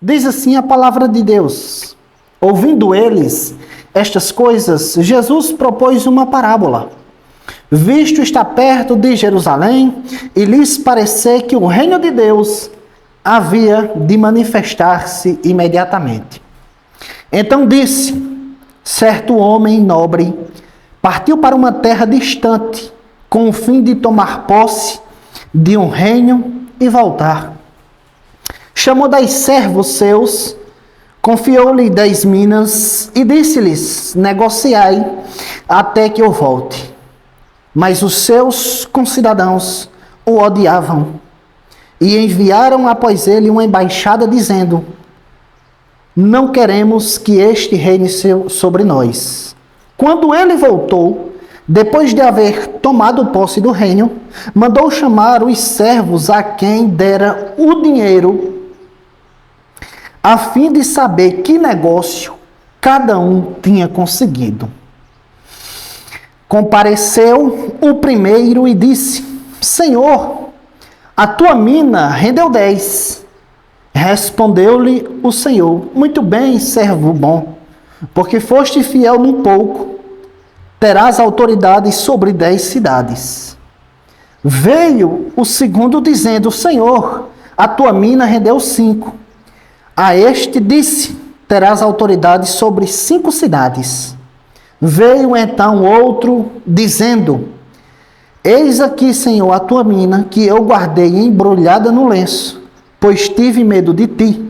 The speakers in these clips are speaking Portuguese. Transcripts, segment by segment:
Diz assim a palavra de Deus. Ouvindo eles estas coisas, Jesus propôs uma parábola. Visto estar perto de Jerusalém, e lhes parecer que o reino de Deus havia de manifestar-se imediatamente. Então disse: certo homem nobre partiu para uma terra distante, com o fim de tomar posse de um reino e voltar. Chamou 10 servos seus, confiou-lhe 10 minas e disse-lhes: negociai até que eu volte. Mas os seus concidadãos o odiavam e enviaram após ele uma embaixada dizendo: não queremos que este reine sobre nós. Quando ele voltou, depois de haver tomado posse do reino, mandou chamar os servos a quem dera o dinheiro, a fim de saber que negócio cada um tinha conseguido. Compareceu o primeiro e disse: Senhor, a tua mina rendeu 10. Respondeu-lhe o Senhor: muito bem, servo bom, porque foste fiel num pouco, terás autoridade sobre 10 cidades. Veio o segundo dizendo: Senhor, a tua mina rendeu 5. A este disse: terás autoridade sobre 5 cidades. Veio então outro dizendo: eis aqui, Senhor, a tua mina, que eu guardei embrulhada no lenço, pois tive medo de ti,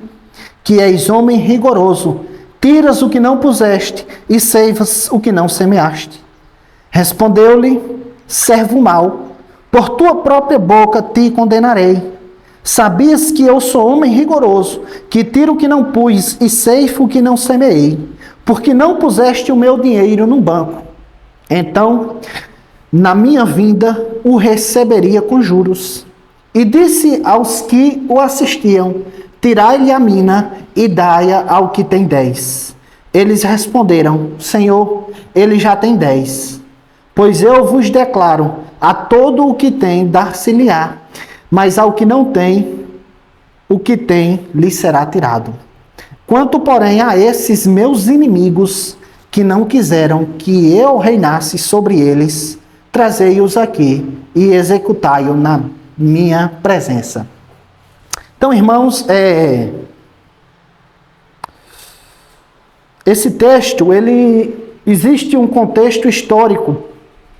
que és homem rigoroso, tiras o que não puseste e ceifas o que não semeaste. Respondeu-lhe: servo mau, por tua própria boca te condenarei. Sabias que eu sou homem rigoroso, que tiro o que não pus e ceifo o que não semeei, porque não puseste o meu dinheiro no banco. Então, na minha vinda, o receberia com juros. E disse aos que o assistiam: tirai-lhe a mina e dai-a ao que tem 10. Eles responderam: Senhor, ele já tem 10. Pois eu vos declaro, a todo o que tem dar-se-lhe-á, mas ao que não tem, o que tem lhe será tirado. Quanto, porém, a esses meus inimigos, que não quiseram que eu reinasse sobre eles, trazei-os aqui e executai-o na minha presença. Então, irmãos, esse texto, existe um contexto histórico,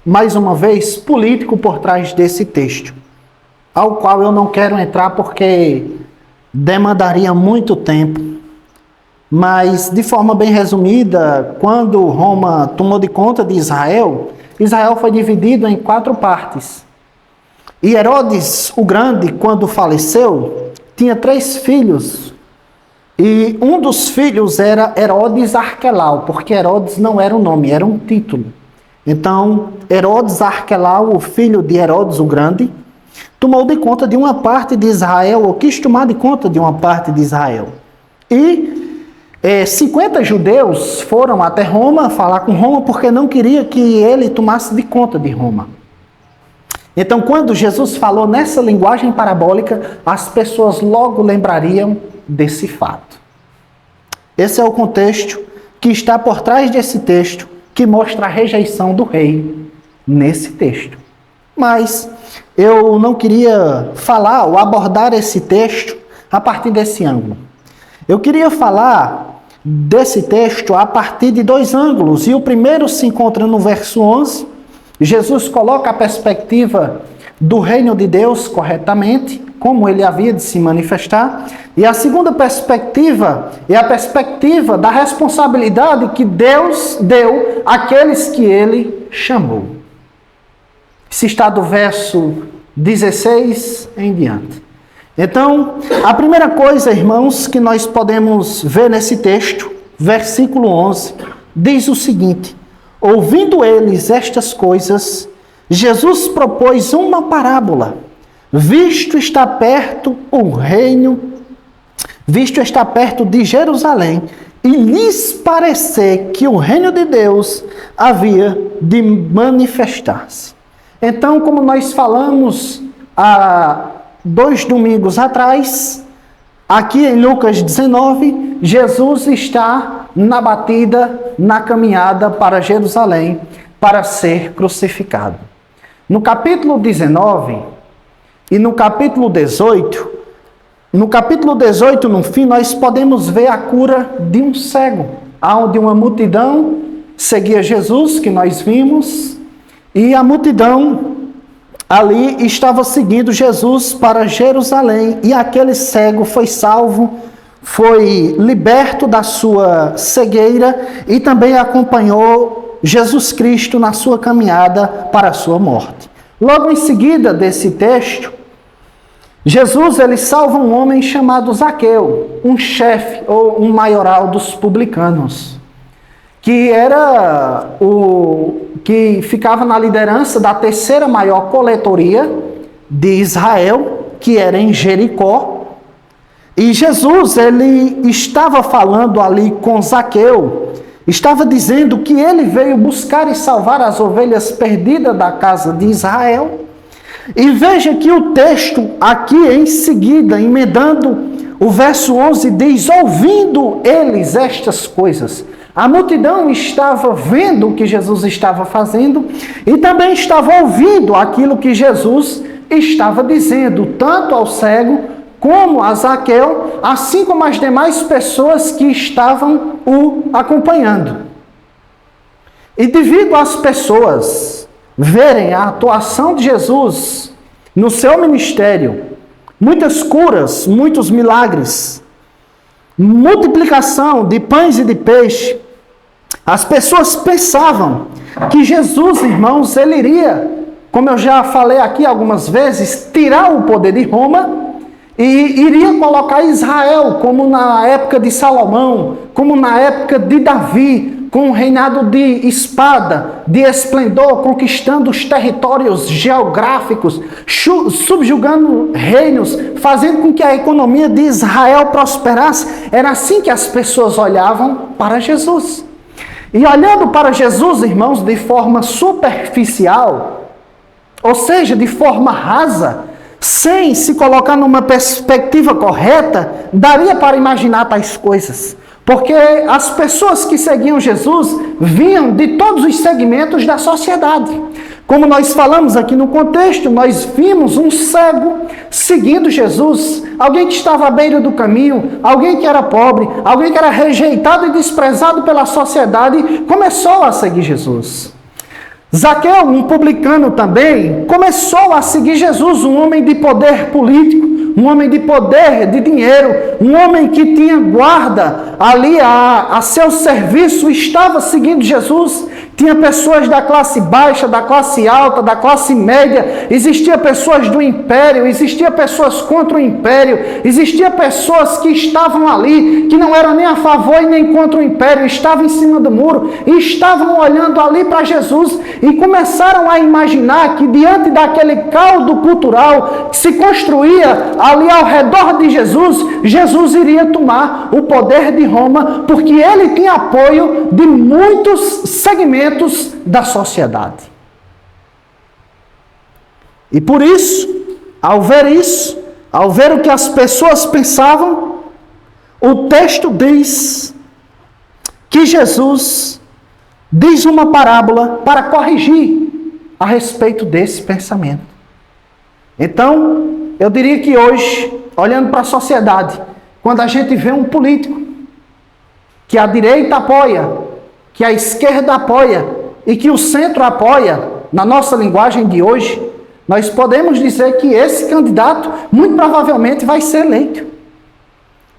mais uma vez, político por trás desse texto, ao qual eu não quero entrar porque demandaria muito tempo. Mas, de forma bem resumida, quando Roma tomou de conta de Israel, Israel foi dividido em 4 partes. E Herodes, o Grande, quando faleceu, tinha 3 filhos. E um dos filhos era Herodes Arquelau, porque Herodes não era um nome, era um título. Então, Herodes Arquelau, o filho de Herodes o Grande, tomou de conta de uma parte de Israel, ou quis tomar de conta de uma parte de Israel. E 50 judeus foram até Roma falar com Roma porque não queria que ele tomasse de conta de Roma. Então, quando Jesus falou nessa linguagem parabólica, as pessoas logo lembrariam desse fato. Esse é o contexto que está por trás desse texto, que mostra a rejeição do rei nesse texto. Mas eu não queria falar ou abordar esse texto a partir desse ângulo. Eu queria falar desse texto a partir de 2 ângulos. E o primeiro se encontra no verso 11. Jesus coloca a perspectiva do reino de Deus corretamente, como ele havia de se manifestar. E a segunda perspectiva é a perspectiva da responsabilidade que Deus deu àqueles que ele chamou. Isso está do verso 16 em diante. Então, a primeira coisa, irmãos, que nós podemos ver nesse texto, versículo 11, diz o seguinte: ouvindo eles estas coisas, Jesus propôs uma parábola. Visto está perto de Jerusalém, e lhes parecer que o reino de Deus havia de manifestar-se. Então, como nós falamos há 2 domingos atrás, Aqui em Lucas 19, Jesus está na batida, na caminhada para Jerusalém, para ser crucificado. No capítulo 19 e no capítulo 18, no fim, nós podemos ver a cura de um cego, onde uma multidão seguia Jesus, que nós vimos, e a multidão ali estava seguindo Jesus para Jerusalém, e aquele cego foi salvo, foi liberto da sua cegueira e também acompanhou Jesus Cristo na sua caminhada para a sua morte. Logo em seguida desse texto, Jesus ele salva um homem chamado Zaqueu, um chefe ou um maioral dos publicanos, que era o que ficava na liderança da terceira maior coletoria de Israel, que era em Jericó. E Jesus, ele estava falando ali com Zaqueu, estava dizendo que ele veio buscar e salvar as ovelhas perdidas da casa de Israel. E veja que o texto aqui em seguida, emendando o verso 11, diz: ouvindo eles estas coisas. A multidão estava vendo o que Jesus estava fazendo e também estava ouvindo aquilo que Jesus estava dizendo, tanto ao cego como a Zaqueu, assim como as demais pessoas que estavam o acompanhando. E devido às pessoas verem a atuação de Jesus no seu ministério, muitas curas, muitos milagres, multiplicação de pães e de peixe, as pessoas pensavam que Jesus, irmãos, ele iria, como eu já falei aqui algumas vezes, tirar o poder de Roma e iria colocar Israel, como na época de Salomão, como na época de Davi, com um reinado de espada, de esplendor, conquistando os territórios geográficos, subjugando reinos, fazendo com que a economia de Israel prosperasse. Era assim que as pessoas olhavam para Jesus. E olhando para Jesus, irmãos, de forma superficial, ou seja, de forma rasa, sem se colocar numa perspectiva correta, daria para imaginar tais coisas. Porque as pessoas que seguiam Jesus vinham de todos os segmentos da sociedade. Como nós falamos aqui no contexto, nós vimos um cego seguindo Jesus, alguém que estava à beira do caminho, alguém que era pobre, alguém que era rejeitado e desprezado pela sociedade, começou a seguir Jesus. Zaqueu, um publicano também, começou a seguir Jesus, um homem de poder político, um homem de poder, de dinheiro, um homem que tinha guarda ali a seu serviço, estava seguindo Jesus. Tinha pessoas da classe baixa, da classe alta, da classe média, existia pessoas do império, existia pessoas contra o império, existia pessoas que estavam ali, que não eram nem a favor e nem contra o império, estavam em cima do muro e estavam olhando ali para Jesus e começaram a imaginar que diante daquele caldo cultural que se construía ali ao redor de Jesus, Jesus iria tomar o poder de Roma, porque ele tinha apoio de muitos segmentos da sociedade. E por isso, ao ver o que as pessoas pensavam, o texto diz que Jesus diz uma parábola para corrigir a respeito desse pensamento. Então, eu diria que hoje, olhando para a sociedade, quando a gente vê um político que a direita apoia, que a esquerda apoia e que o centro apoia, na nossa linguagem de hoje, nós podemos dizer que esse candidato muito provavelmente vai ser eleito.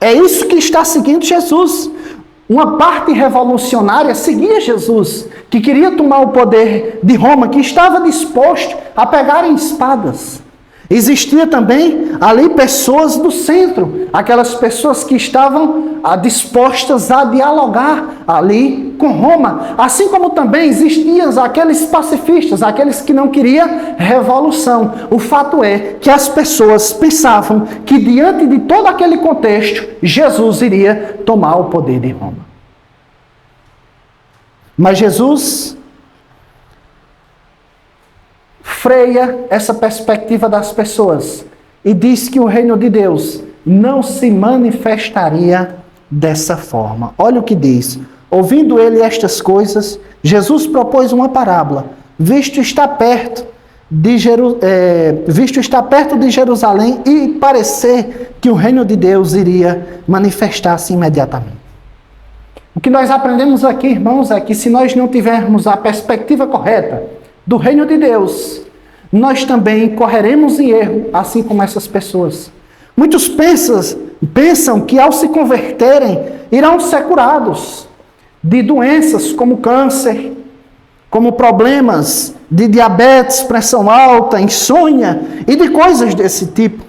É isso que está seguindo Jesus. Uma parte revolucionária seguia Jesus, que queria tomar o poder de Roma, que estava disposto a pegar em espadas. Existia também ali pessoas do centro, aquelas pessoas que estavam dispostas a dialogar ali com Roma, assim como também existiam aqueles pacifistas, aqueles que não queriam revolução. O fato é que as pessoas pensavam que diante de todo aquele contexto, Jesus iria tomar o poder de Roma. Mas Jesus freia essa perspectiva das pessoas e diz que o reino de Deus não se manifestaria dessa forma. Olha o que diz. Ouvindo ele estas coisas, Jesus propôs uma parábola. Visto está perto de Jerusalém e parecer que o reino de Deus iria manifestar-se imediatamente. O que nós aprendemos aqui, irmãos, é que se nós não tivermos a perspectiva correta do reino de Deus, nós também correremos em erro, assim como essas pessoas. Muitos pensam que ao se converterem, irão ser curados de doenças como câncer, como problemas de diabetes, pressão alta, insônia e de coisas desse tipo.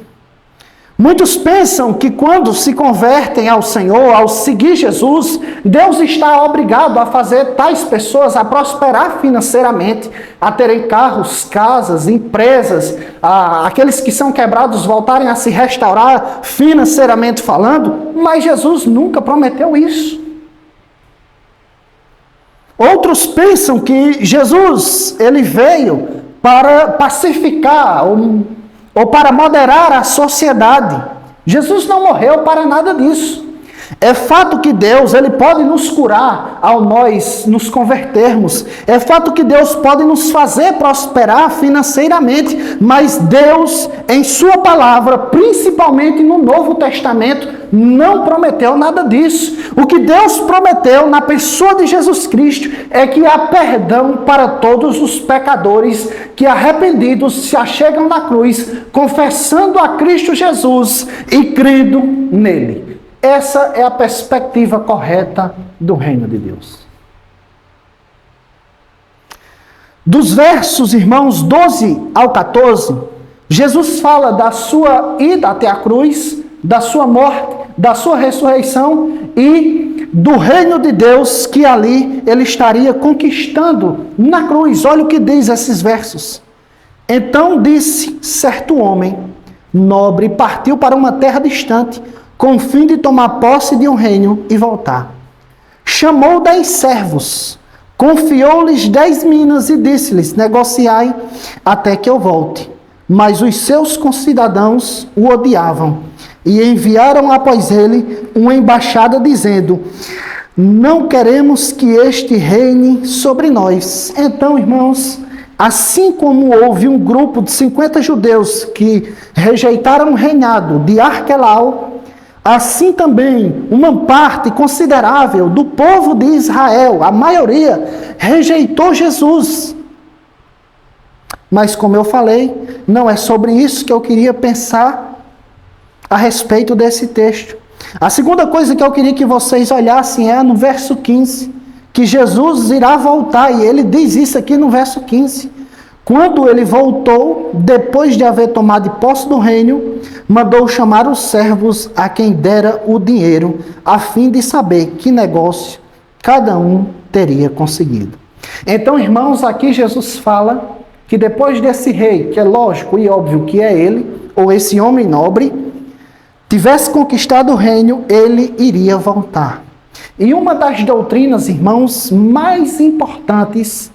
Muitos pensam que quando se convertem ao Senhor, ao seguir Jesus, Deus está obrigado a fazer tais pessoas a prosperar financeiramente, a terem carros, casas, empresas, aqueles que são quebrados voltarem a se restaurar financeiramente falando, mas Jesus nunca prometeu isso. Outros pensam que Jesus, ele veio para pacificar ou para moderar a sociedade. Jesus não morreu para nada disso. É fato que Deus, ele pode nos curar ao nós nos convertermos. É fato que Deus pode nos fazer prosperar financeiramente. Mas Deus, em sua palavra, principalmente no Novo Testamento, não prometeu nada disso. O que Deus prometeu na pessoa de Jesus Cristo é que há perdão para todos os pecadores que arrependidos se achegam na cruz, confessando a Cristo Jesus e crendo nele. Essa é a perspectiva correta do reino de Deus. Dos versos, irmãos, 12 ao 14, Jesus fala da sua ida até a cruz, da sua morte, da sua ressurreição e do reino de Deus que ali ele estaria conquistando na cruz. Olha o que diz esses versos. Então disse certo homem nobre e partiu para uma terra distante, com o fim de tomar posse de um reino e voltar. Chamou 10 servos, confiou-lhes 10 minas e disse-lhes, negociai até que eu volte. Mas os seus concidadãos o odiavam e enviaram após ele uma embaixada dizendo, não queremos que este reine sobre nós. Então, irmãos, assim como houve um grupo de 50 judeus que rejeitaram o reinado de Arquelau, assim também uma parte considerável do povo de Israel, a maioria, rejeitou Jesus. Mas como eu falei, não é sobre isso que eu queria pensar a respeito desse texto. A segunda coisa que eu queria que vocês olhassem é no verso 15, que Jesus irá voltar, e ele diz isso aqui no verso 15. Quando ele voltou, depois de haver tomado posse do reino, mandou chamar os servos a quem dera o dinheiro, a fim de saber que negócio cada um teria conseguido. Então, irmãos, aqui Jesus fala que depois desse rei, que é lógico e óbvio que é ele, ou esse homem nobre, tivesse conquistado o reino, ele iria voltar. E uma das doutrinas, irmãos, mais importantes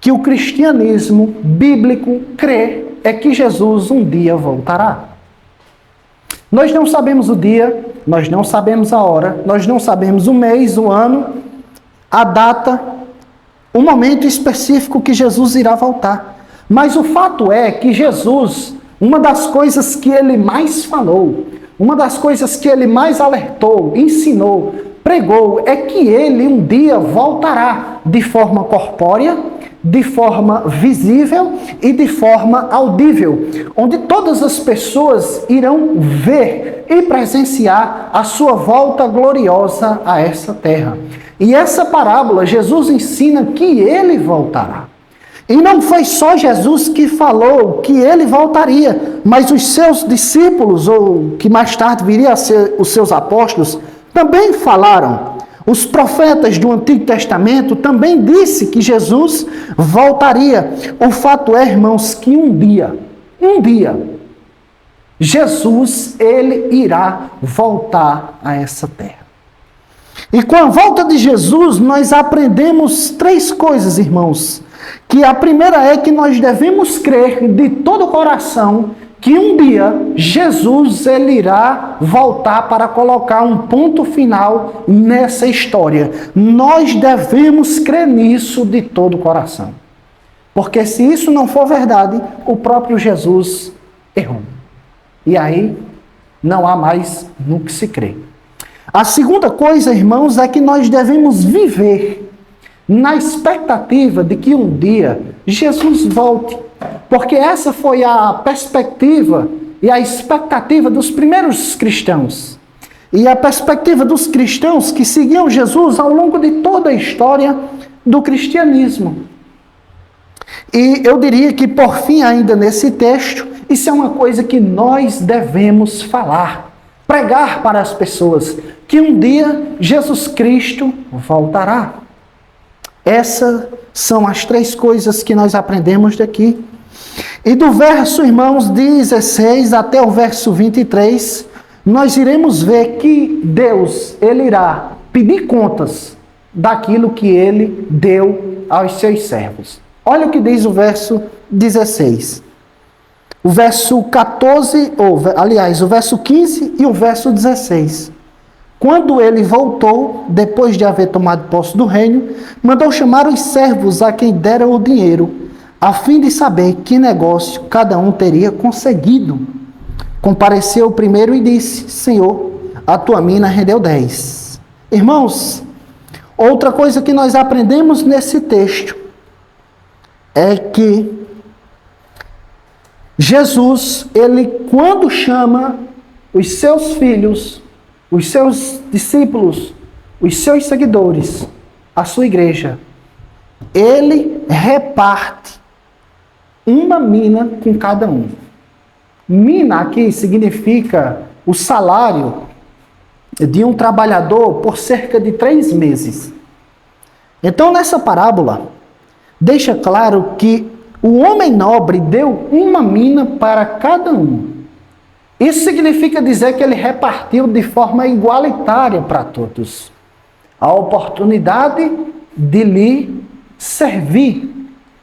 que o cristianismo bíblico crê é que Jesus um dia voltará. Nós não sabemos o dia, nós não sabemos a hora, nós não sabemos o mês, o ano, a data, o momento específico que Jesus irá voltar. Mas o fato é que Jesus, uma das coisas que ele mais falou, uma das coisas que ele mais alertou, ensinou, pregou, é que ele um dia voltará de forma corpórea, de forma visível e de forma audível, onde todas as pessoas irão ver e presenciar a sua volta gloriosa a essa terra. E essa parábola, Jesus ensina que ele voltará. E não foi só Jesus que falou que ele voltaria, mas os seus discípulos, ou que mais tarde viria a ser os seus apóstolos, também falaram. Os profetas do Antigo Testamento também disse que Jesus voltaria. O fato é, irmãos, que um dia, Jesus, ele irá voltar a essa terra. E com a volta de Jesus, nós aprendemos 3 coisas, irmãos. Que a primeira é que nós devemos crer de todo o coração que um dia Jesus ele irá voltar para colocar um ponto final nessa história. Nós devemos crer nisso de todo o coração. Porque se isso não for verdade, o próprio Jesus errou. E aí não há mais no que se crer. A segunda coisa, irmãos, é que nós devemos viver na expectativa de que um dia Jesus volte. Porque essa foi a perspectiva e a expectativa dos primeiros cristãos. E a perspectiva dos cristãos que seguiam Jesus ao longo de toda a história do cristianismo. E eu diria que, por fim, ainda nesse texto, isso é uma coisa que nós devemos falar, pregar para as pessoas, que um dia Jesus Cristo voltará. Essas são as três coisas que nós aprendemos daqui. E do verso, irmãos, 16 até o verso 23, nós iremos ver que Deus, ele irá pedir contas daquilo que ele deu aos seus servos. Olha o que diz o verso 16. O verso 14, o verso 15 e o verso 16. Quando ele voltou, depois de haver tomado posse do reino, mandou chamar os servos a quem dera o dinheiro, a fim de saber que negócio cada um teria conseguido. Compareceu o primeiro e disse: Senhor, a tua mina rendeu 10. Irmãos, outra coisa que nós aprendemos nesse texto é que Jesus, ele quando chama os seus filhos, os seus discípulos, os seus seguidores, a sua igreja, ele reparte uma mina com cada um. Mina aqui significa o salário de um trabalhador por cerca de 3 meses. Então, nessa parábola, deixa claro que o homem nobre deu uma mina para cada um. Isso significa dizer que ele repartiu de forma igualitária para todos a oportunidade de lhe servir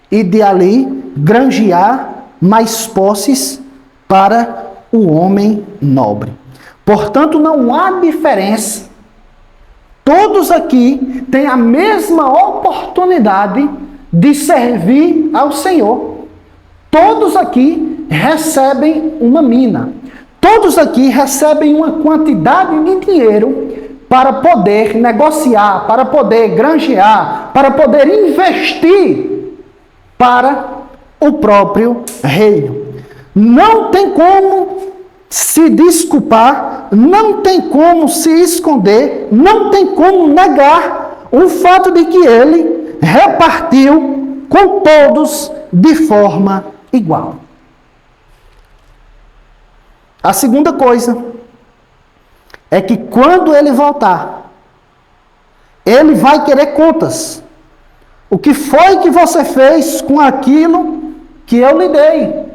e de ali granjear mais posses para o homem nobre. Portanto, não há diferença. Todos aqui têm a mesma oportunidade de servir ao Senhor. Todos aqui recebem uma mina. Todos aqui recebem uma quantidade de dinheiro para poder negociar, para poder granjear, para poder investir para o próprio reino. Não tem como se desculpar, não tem como se esconder, não tem como negar o fato de que ele repartiu com todos de forma igual. A segunda coisa é que quando ele voltar, ele vai querer contas. O que foi que você fez com aquilo que eu lhe dei?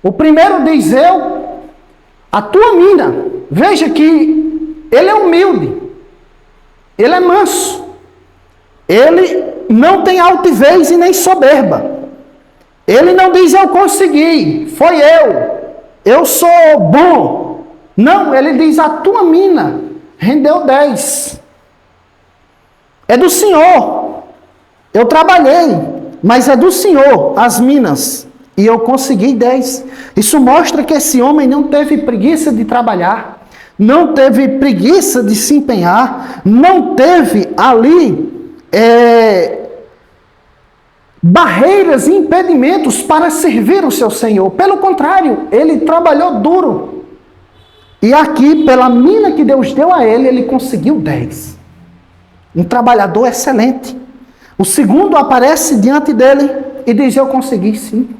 O primeiro diz: a tua mina. Veja que ele é humilde, ele é manso, ele não tem altivez e nem soberba. Ele não diz: eu consegui, foi eu sou bom. Não, ele diz: a tua mina rendeu 10. É do Senhor. Eu trabalhei, mas é do Senhor as minas. E eu consegui 10. Isso mostra que esse homem não teve preguiça de trabalhar, não teve preguiça de se empenhar, não teve ali barreiras e impedimentos para servir o seu Senhor. Pelo contrário, ele trabalhou duro. E aqui, pela mina que Deus deu a ele, ele conseguiu 10. Um trabalhador excelente. O segundo aparece diante dele e diz: eu consegui 5.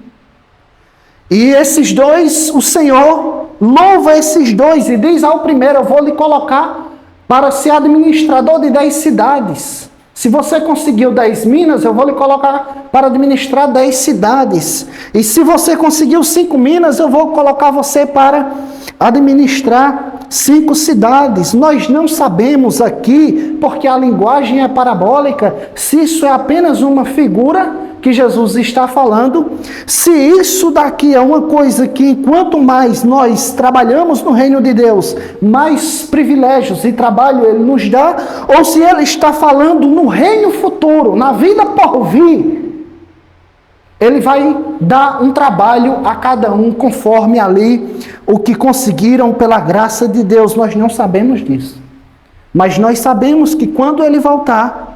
E esses dois, o Senhor louva esses dois e diz ao primeiro: eu vou lhe colocar para ser administrador de 10 cidades. Se você conseguiu 10 minas, eu vou lhe colocar para administrar 10 cidades. E se você conseguiu 5 minas, eu vou colocar você para administrar 5 cidades. Nós não sabemos aqui, porque a linguagem é parabólica, se isso é apenas uma figura que Jesus está falando, se isso daqui é uma coisa que quanto mais nós trabalhamos no reino de Deus, mais privilégios e trabalho Ele nos dá, ou se Ele está falando no reino futuro, na vida por vir, Ele vai dar um trabalho a cada um conforme ali o que conseguiram pela graça de Deus. Nós não sabemos disso. Mas nós sabemos que quando Ele voltar,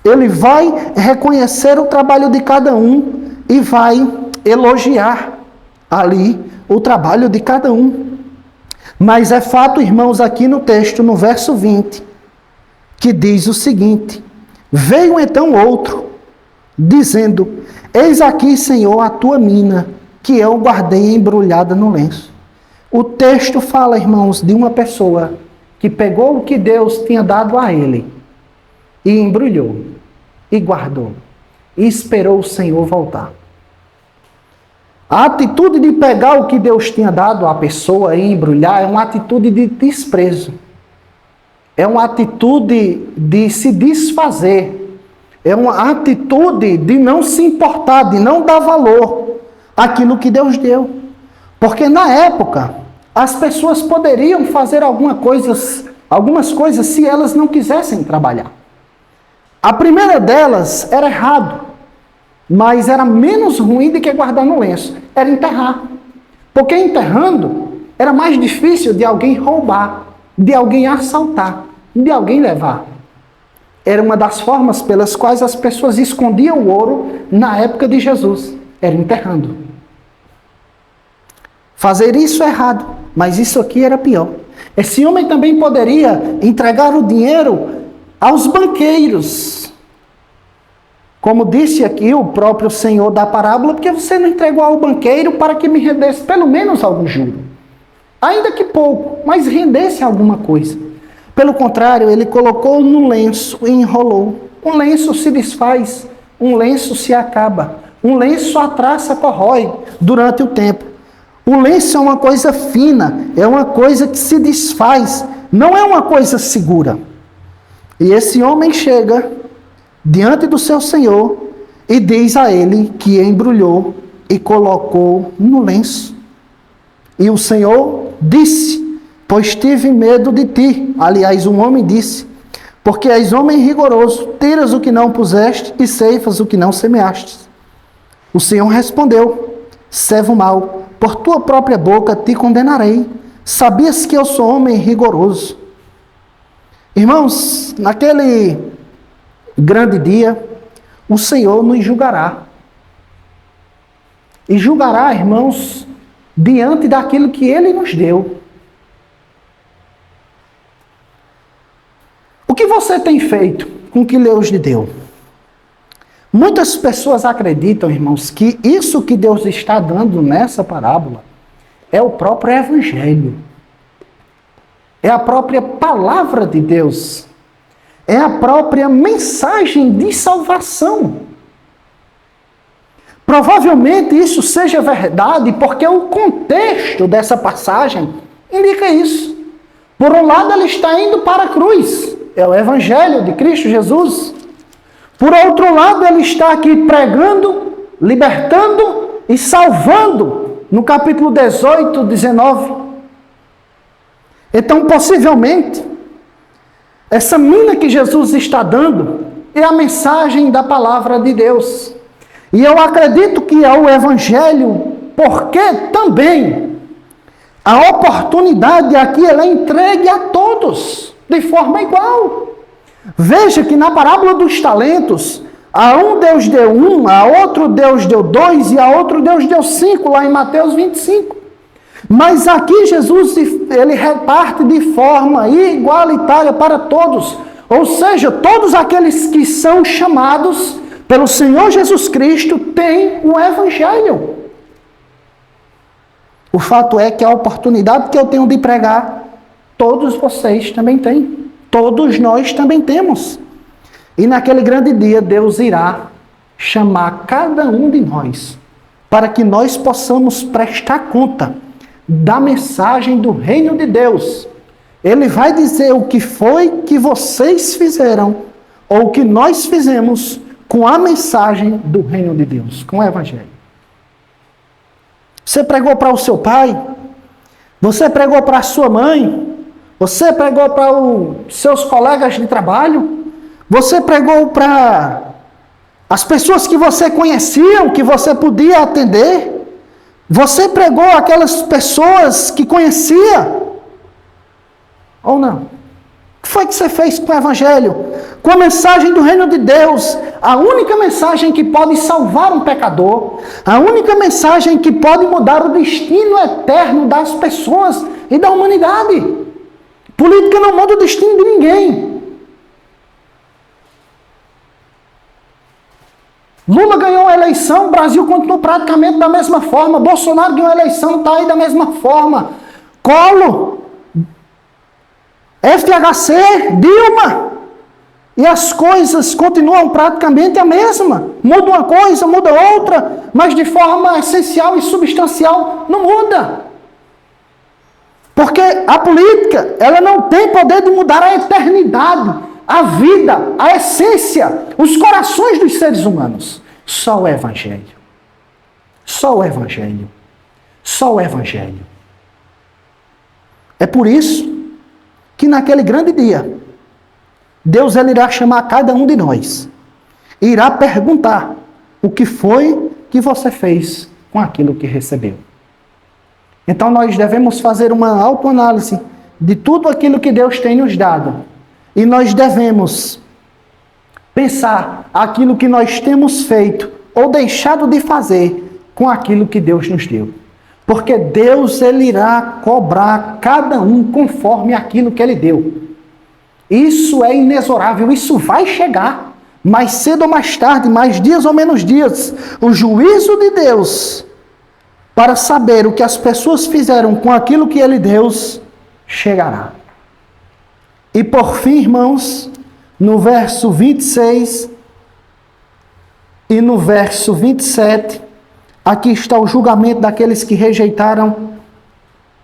Ele vai reconhecer o trabalho de cada um e vai elogiar ali o trabalho de cada um. Mas é fato, irmãos, aqui no texto, no verso 20, que diz o seguinte: veio então outro, dizendo: eis aqui, Senhor, a tua mina, que eu guardei embrulhada no lenço. O texto fala, irmãos, de uma pessoa que pegou o que Deus tinha dado a ele e embrulhou, e guardou, e esperou o Senhor voltar. A atitude de pegar o que Deus tinha dado à pessoa e embrulhar é uma atitude de desprezo. É uma atitude de se desfazer. É uma atitude de não se importar, de não dar valor àquilo que Deus deu. Porque na época, as pessoas poderiam fazer algumas coisas se elas não quisessem trabalhar. A primeira delas era errado, mas era menos ruim do que guardar no lenço. Era enterrar. Porque enterrando era mais difícil de alguém roubar, de alguém assaltar, de alguém levar. Era uma das formas pelas quais as pessoas escondiam o ouro na época de Jesus. Era enterrando. Fazer isso é errado, mas isso aqui era pior. Esse homem também poderia entregar o dinheiro aos banqueiros. Como disse aqui o próprio Senhor da parábola, porque você não entregou ao banqueiro para que me rendesse pelo menos algum juro. Ainda que pouco, mas rendesse alguma coisa. Pelo contrário, ele colocou no lenço e enrolou. Um lenço se desfaz, um lenço se acaba. Um lenço a traça corrói durante o tempo. O lenço é uma coisa fina, é uma coisa que se desfaz, não é uma coisa segura. E esse homem chega diante do seu Senhor e diz a ele que embrulhou e colocou no lenço. E o Senhor disse: pois tive medo de ti. Aliás, um homem disse: porque és homem rigoroso, tiras o que não puseste e ceifas o que não semeaste. O Senhor respondeu: servo mau, por tua própria boca te condenarei. Sabias que eu sou homem rigoroso. Irmãos, naquele grande dia, o Senhor nos julgará. E julgará, irmãos, diante daquilo que Ele nos deu. O que você tem feito com o que Deus lhe deu? Muitas pessoas acreditam, irmãos, que isso que Deus está dando nessa parábola é o próprio Evangelho. É a própria palavra de Deus. É a própria mensagem de salvação. Provavelmente isso seja verdade porque o contexto dessa passagem indica isso. Por um lado, ele está indo para a cruz. É o Evangelho de Cristo Jesus. Por outro lado, ele está aqui pregando, libertando e salvando, no capítulo 18, 19. Então, possivelmente, essa mina que Jesus está dando é a mensagem da palavra de Deus. E eu acredito que é o Evangelho, porque também a oportunidade aqui ela é entregue a todos, de forma igual. Veja que na parábola dos talentos, a um Deus deu 1, a outro Deus deu 2 e a outro Deus deu 5, lá em Mateus 25. Mas aqui Jesus ele reparte de forma igualitária para todos. Ou seja, todos aqueles que são chamados pelo Senhor Jesus Cristo têm o Evangelho. O fato é que a oportunidade que eu tenho de pregar, todos vocês também têm. Todos nós também temos. E naquele grande dia, Deus irá chamar cada um de nós para que nós possamos prestar conta da mensagem do reino de Deus. Ele vai dizer o que foi que vocês fizeram ou o que nós fizemos com a mensagem do reino de Deus, com o evangelho. Você pregou para o seu pai, você pregou para a sua mãe, você pregou para os seus colegas de trabalho, você pregou para as pessoas que você conhecia, que você podia atender, você pregou aquelas pessoas que conhecia, ou não? O que foi que você fez com o evangelho? Com a mensagem do reino de Deus, a única mensagem que pode salvar um pecador, a única mensagem que pode mudar o destino eterno das pessoas e da humanidade. Política não muda o destino de ninguém. Lula ganhou a eleição, o Brasil continuou praticamente da mesma forma. Bolsonaro ganhou a eleição, está aí da mesma forma. Collor, FHC, Dilma. E as coisas continuam praticamente a mesma. Muda uma coisa, muda outra, mas de forma essencial e substancial não muda. Porque a política, ela não tem poder de mudar a eternidade, a vida, a essência, os corações dos seres humanos. Só o evangelho. Só o evangelho. Só o evangelho. É por isso que naquele grande dia, Deus ele irá chamar cada um de nós e irá perguntar o que foi que você fez com aquilo que recebeu. Então nós devemos fazer uma autoanálise de tudo aquilo que Deus tem nos dado. E nós devemos pensar aquilo que nós temos feito ou deixado de fazer com aquilo que Deus nos deu. Porque Deus ele irá cobrar cada um conforme aquilo que ele deu. Isso é inexorável, isso vai chegar. Mais cedo ou mais tarde, mais dias ou menos dias, o juízo de Deus para saber o que as pessoas fizeram com aquilo que ele deu, chegará. E por fim, irmãos, no verso 26 e no verso 27, aqui está o julgamento daqueles que rejeitaram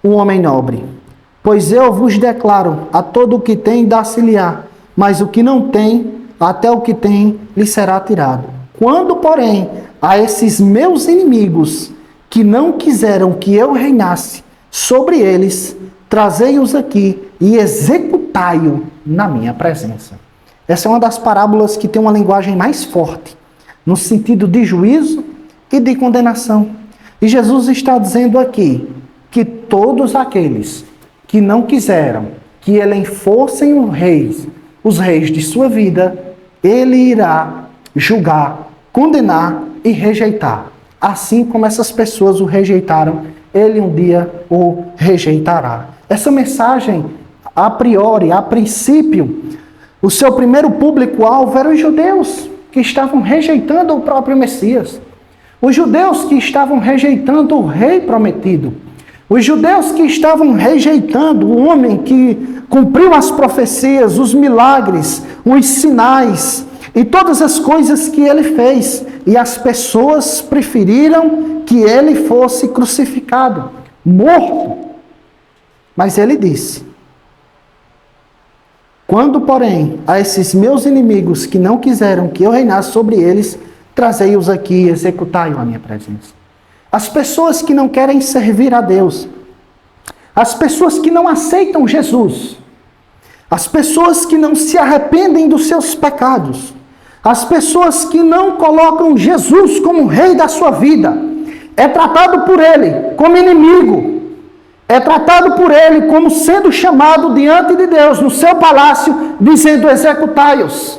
o homem nobre. Pois eu vos declaro, a todo o que tem dá-se-lhe-á, mas o que não tem, até o que tem lhe será tirado. Quando, porém, a esses meus inimigos, que não quiseram que eu reinasse sobre eles, trazei-os aqui e executai-o na minha presença. Essa é uma das parábolas que tem uma linguagem mais forte, no sentido de juízo e de condenação. E Jesus está dizendo aqui que todos aqueles que não quiseram que ele fossem os reis de sua vida, ele irá julgar, condenar e rejeitar. Assim como essas pessoas o rejeitaram, ele um dia o rejeitará. Essa mensagem, a priori, a princípio, o seu primeiro público-alvo eram os judeus, que estavam rejeitando o próprio Messias. Os judeus que estavam rejeitando o rei prometido. Os judeus que estavam rejeitando o homem que cumpriu as profecias, os milagres, os sinais e todas as coisas que ele fez. E as pessoas preferiram que ele fosse crucificado, morto. Mas ele disse: quando, porém, a esses meus inimigos que não quiseram que eu reinasse sobre eles, trazei-os aqui e executai-o à minha presença. As pessoas que não querem servir a Deus, as pessoas que não aceitam Jesus, as pessoas que não se arrependem dos seus pecados, as pessoas que não colocam Jesus como rei da sua vida, é tratado por ele como inimigo, é tratado por ele como sendo chamado diante de Deus, no seu palácio, dizendo: executai-os.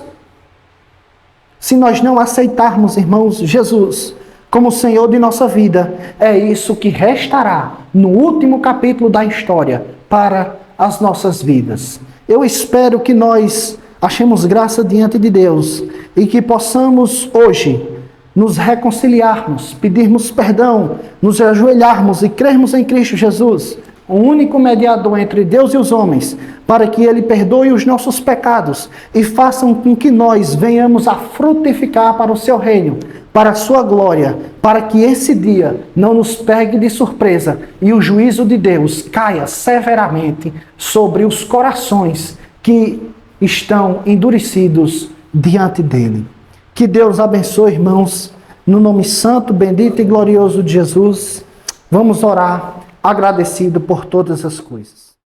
Se nós não aceitarmos, irmãos, Jesus como Senhor de nossa vida, é isso que restará no último capítulo da história para as nossas vidas. Eu espero que nós achemos graça diante de Deus e que possamos hoje nos reconciliarmos, pedirmos perdão, nos ajoelharmos e crermos em Cristo Jesus, o único mediador entre Deus e os homens, para que Ele perdoe os nossos pecados e façam com que nós venhamos a frutificar para o Seu reino, para a Sua glória, para que esse dia não nos pegue de surpresa e o juízo de Deus caia severamente sobre os corações que estão endurecidos diante dEle. Que Deus abençoe, irmãos, no nome santo, bendito e glorioso de Jesus. Vamos orar agradecido por todas as coisas.